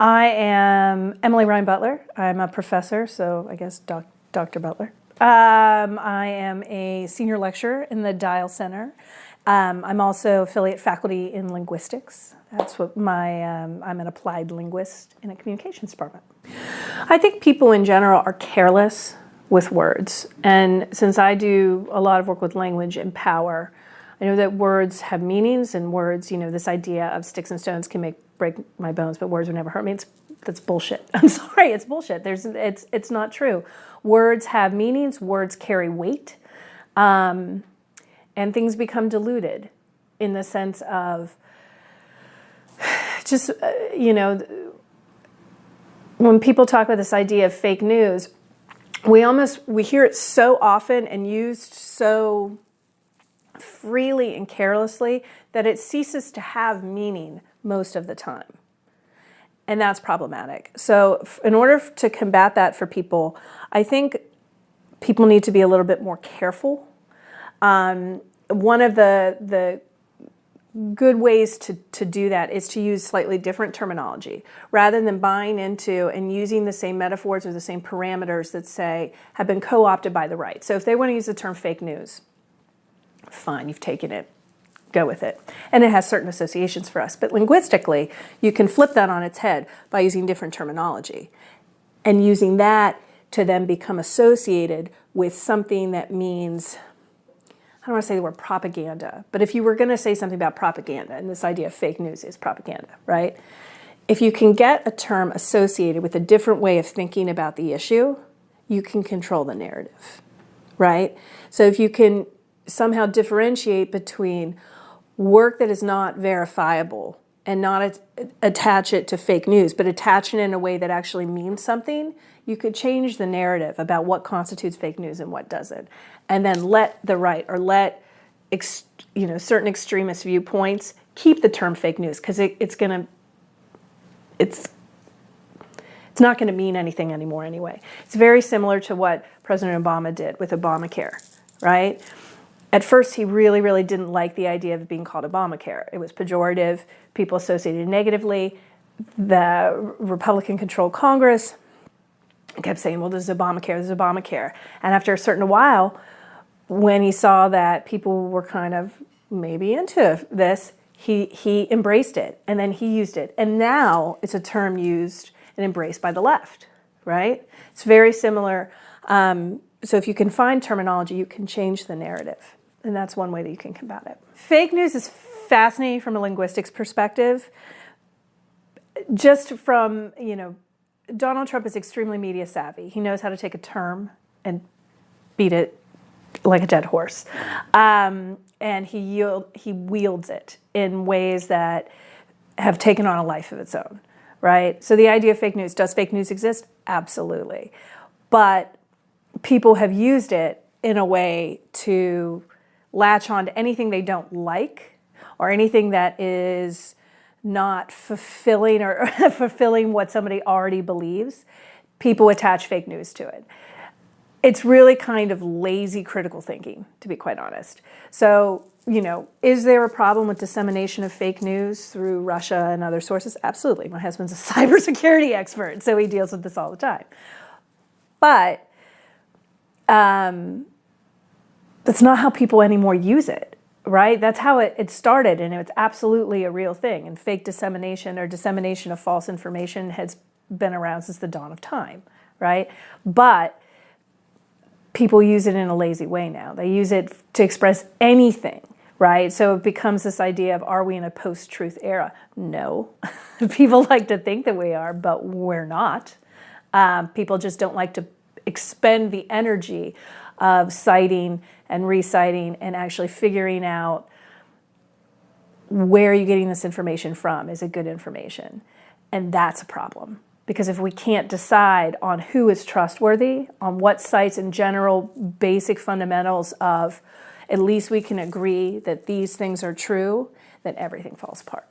I am Emily Rine Butler. I'm a professor, so I guess Dr. Butler. I am a senior lecturer in the Dial Center. I'm also affiliate faculty in linguistics. That's what I'm an applied linguist in a communications department. I think people in general are careless with words. And since I do a lot of work with language and power, I know that words have meanings, and words, this idea of sticks and stones can break my bones, but words would never hurt me. That's bullshit. I'm sorry, it's bullshit. It's not true. Words have meanings, words carry weight, and things become diluted in the sense of just, when people talk about this idea of fake news, we hear it so often and used so freely and carelessly that it ceases to have meaning most of the time. And that's problematic. So in order to combat that for people, I think people need to be a little bit more careful. One of the good ways to do that is to use slightly different terminology rather than buying into and using the same metaphors or the same parameters that say have been co-opted by the right. So if they want to use the term fake news, fine, you've taken it, go with it. And it has certain associations for us. But linguistically, you can flip that on its head by using different terminology and using that to then become associated with something that means, I don't want to say the word propaganda, but if you were going to say something about propaganda, and this idea of fake news is propaganda, right? If you can get a term associated with a different way of thinking about the issue, you can control the narrative, right? So if you can somehow differentiate between work that is not verifiable and not attach it to fake news, but attach it in a way that actually means something, you could change the narrative about what constitutes fake news and what doesn't. And then let the right or let certain extremist viewpoints keep the term fake news, because it's not going to mean anything anymore anyway. It's very similar to what President Obama did with Obamacare, right? At first, he really, really didn't like the idea of it being called Obamacare. It was pejorative. People associated it negatively. The Republican-controlled Congress kept saying, well, this is Obamacare, this is Obamacare. And after a certain while, when he saw that people were kind of maybe into this, he embraced it, and then he used it. And now it's a term used and embraced by the left, right? It's very similar. So if you can find terminology, you can change the narrative. And that's one way that you can combat it. Fake news is fascinating from a linguistics perspective. Just from, Donald Trump is extremely media savvy. He knows how to take a term and beat it like a dead horse. And he wields it in ways that have taken on a life of its own, right? So the idea of fake news, does fake news exist? Absolutely. But people have used it in a way to latch on to anything they don't like or anything that is not fulfilling or fulfilling what somebody already believes. People attach fake news to it. It's really kind of lazy critical thinking, to be quite honest. So, is there a problem with dissemination of fake news through Russia and other sources? Absolutely. My husband's a cybersecurity expert, so he deals with this all the time. But that's not how people anymore use it, right? That's how it started, and it's absolutely a real thing. And fake dissemination or dissemination of false information has been around since the dawn of time, right? But people use it in a lazy way now. They use it to express anything, right? So it becomes this idea of, are we in a post-truth era? No. People like to think that we are, but we're not. People just don't like to expend the energy of citing and reciting and actually figuring out where are you getting this information from? Is it good information? And that's a problem. Because if we can't decide on who is trustworthy, on what sites in general, basic fundamentals of at least we can agree that these things are true, then everything falls apart.